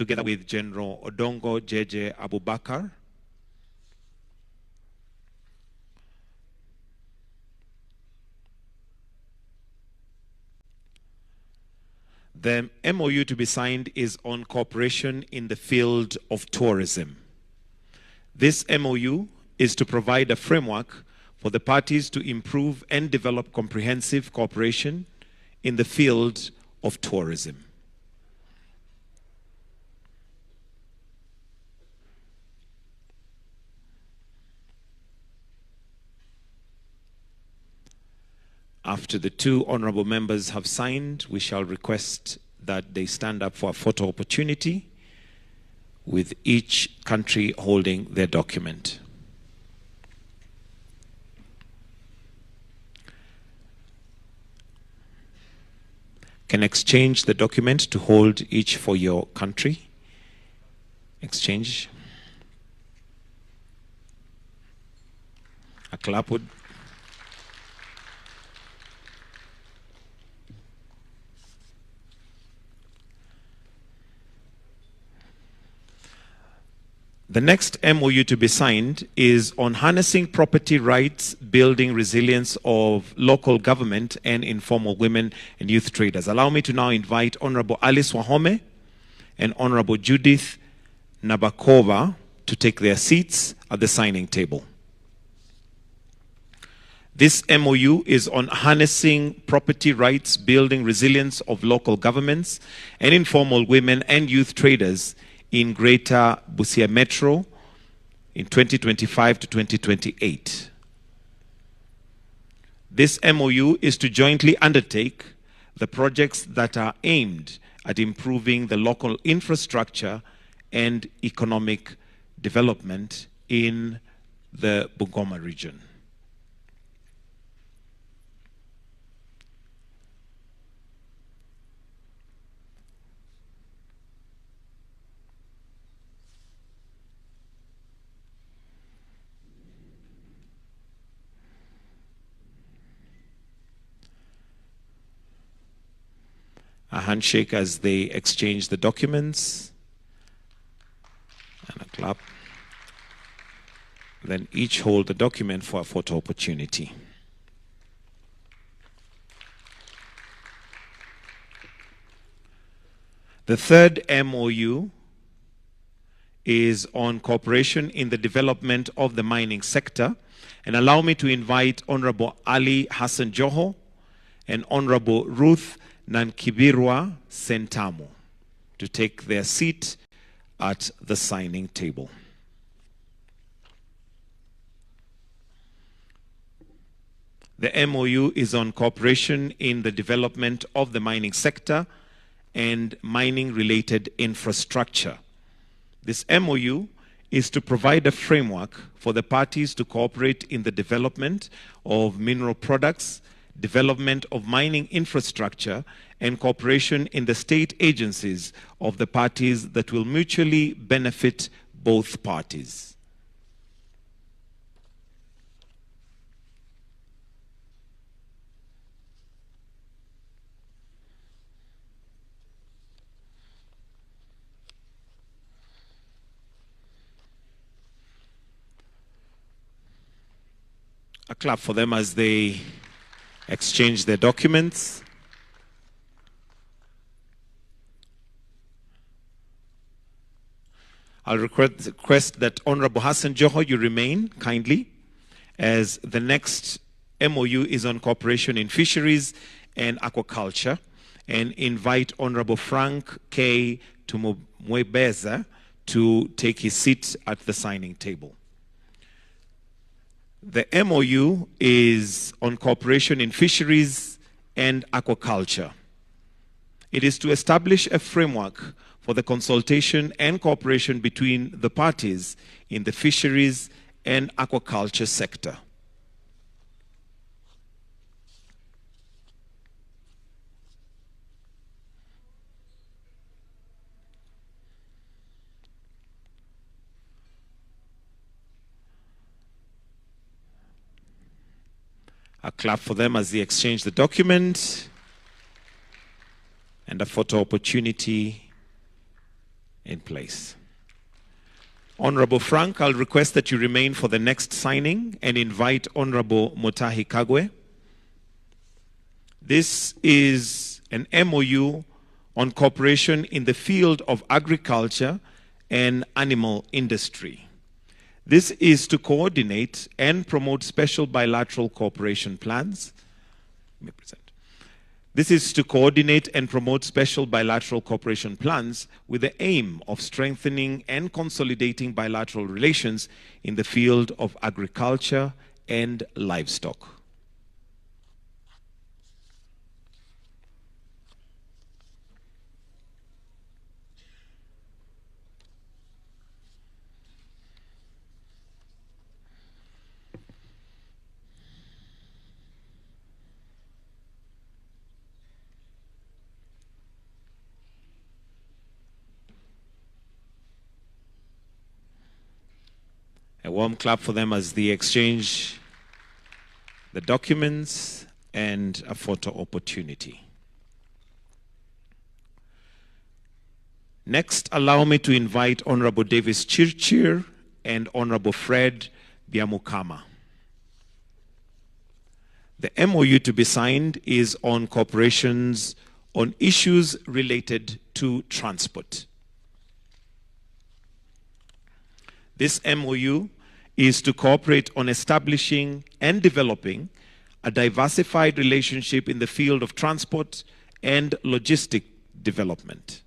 together with General Odongo Jeje Abubakar. The MOU to be signed is on cooperation in the field of tourism. This MOU is to provide a framework for the parties to improve and develop comprehensive cooperation in the field of tourism. After the two honorable members have signed, we shall request that they stand up for a photo opportunity, with each country holding their document. Can exchange the document to hold each for your country. Exchange. A clap would. The next MOU to be signed is on harnessing property rights, building resilience of local government and informal women and youth traders. Allow me to now invite Honorable Alice Wahome and Honorable Judith Nabakova to take their seats at the signing table. This MOU is on harnessing property rights, building resilience of local governments and informal women and youth traders in Greater Busia Metro in 2025 to 2028. This MOU is to jointly undertake the projects that are aimed at improving the local infrastructure and economic development in the Bungoma region. A handshake as they exchange the documents, and a clap. Then each hold the document for a photo opportunity. The third MOU is on cooperation in the development of the mining sector, and allow me to invite Honorable Ali Hassan Joho and Honorable Ruth Nankibirwa Sentamo to take their seat at the signing table. The MOU is on cooperation in the development of the mining sector and mining-related infrastructure. This MOU is to provide a framework for the parties to cooperate in the development of mineral products, development of mining infrastructure, and cooperation in the state agencies of the parties that will mutually benefit both parties. A clap for them as they exchange their documents. I'll request that Honorable Hassan Joho, you remain kindly, as the next MOU is on cooperation in fisheries and aquaculture, and invite Honorable Frank K. Tumwebeza to take his seat at the signing table. The MOU is on cooperation in fisheries and aquaculture. It is to establish a framework for the consultation and cooperation between the parties in the fisheries and aquaculture sector. A clap for them as they exchange the document, and a photo opportunity in place. Honorable Frank, I'll request that you remain for the next signing and invite Honorable Mutahi Kagwe. This is an MOU on cooperation in the field of agriculture and animal industry. This is to coordinate and promote special bilateral cooperation plans. This is to coordinate and promote special bilateral cooperation plans with the aim of strengthening and consolidating bilateral relations in the field of agriculture and livestock. A warm clap for them as they exchange the documents and a photo opportunity. Next, allow me to invite Honorable Davis Chirchir and Honorable Fred Biamukama. The MOU to be signed is on cooperations on issues related to transport. This MOU is to cooperate on establishing and developing a diversified relationship in the field of transport and logistic development.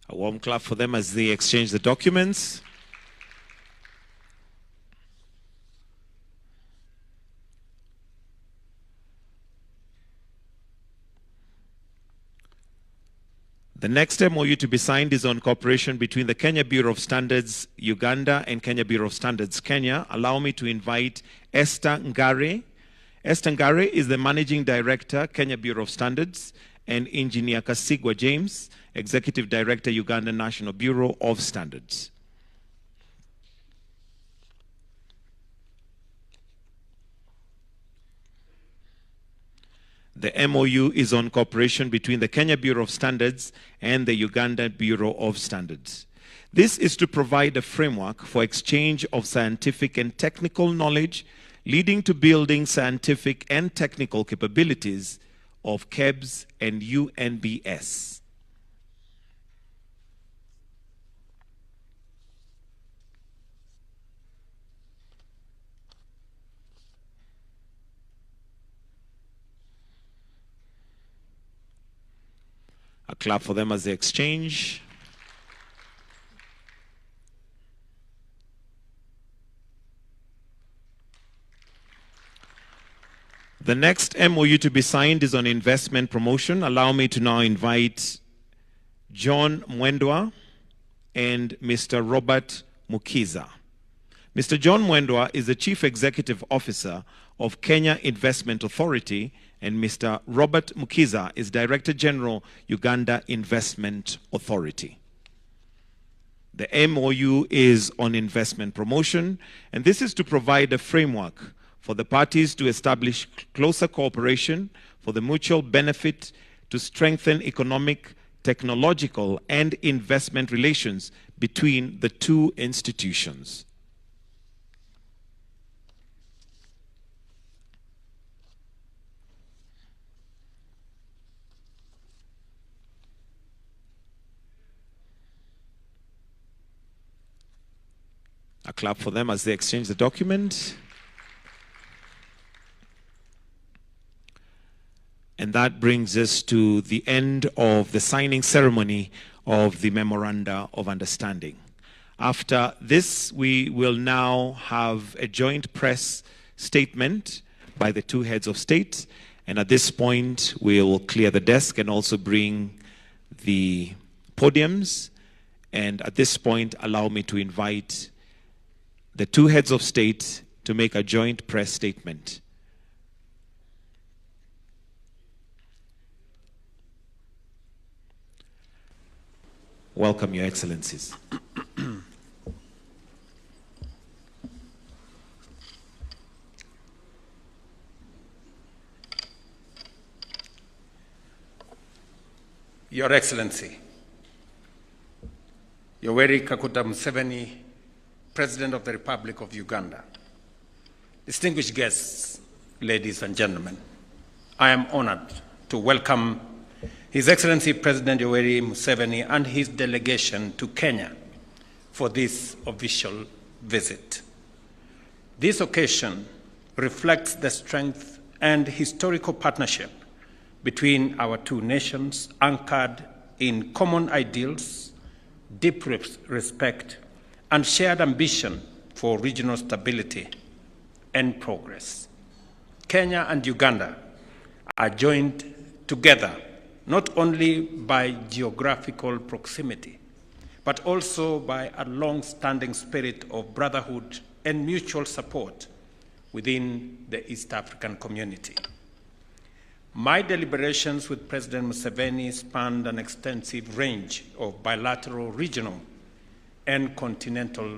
A warm clap for them as they exchange the documents. The next MOU to be signed is on cooperation between the Kenya Bureau of Standards Uganda and Kenya Bureau of Standards Kenya. Allow me to invite Esther Ngare. Esther Ngare is the Managing Director, Kenya Bureau of Standards, and Engineer Kasigwa James, Executive Director, Uganda National Bureau of Standards. The MOU is on cooperation between the Kenya Bureau of Standards and the Uganda Bureau of Standards. This is to provide a framework for exchange of scientific and technical knowledge, leading to building scientific and technical capabilities of KEBS and UNBS. A clap for them as they exchange. The next MOU to be signed is on investment promotion. Allow me to now invite John Mwendwa and Mr. Robert Mukiza. Mr. John Mwendwa is the Chief Executive Officer of Kenya Investment Authority, and Mr. Robert Mukiza is Director General, Uganda Investment Authority. The MOU is on investment promotion, and this is to provide a framework for the parties to establish closer cooperation for the mutual benefit to strengthen economic, technological, and investment relations between the two institutions. A clap for them as they exchange the document. And that brings us to the end of the signing ceremony of the Memoranda of Understanding. After this, we will now have a joint press statement by the two heads of state. And at this point, we'll clear the desk and also bring the podiums. And at this point, allow me to invite the two heads of state to make a joint press statement. Welcome, Your Excellencies. Your Excellency, Yoweri Kaguta Museveni, President of the Republic of Uganda, distinguished guests, ladies and gentlemen, I am honored to welcome His Excellency President Yoweri Museveni and his delegation to Kenya for this official visit. This occasion reflects the strength and historical partnership between our two nations, anchored in common ideals, deep respect, and shared ambition for regional stability and progress. Kenya and Uganda are joined together not only by geographical proximity, but also by a long-standing spirit of brotherhood and mutual support within the East African community. My deliberations with President Museveni spanned an extensive range of bilateral, regional, and continental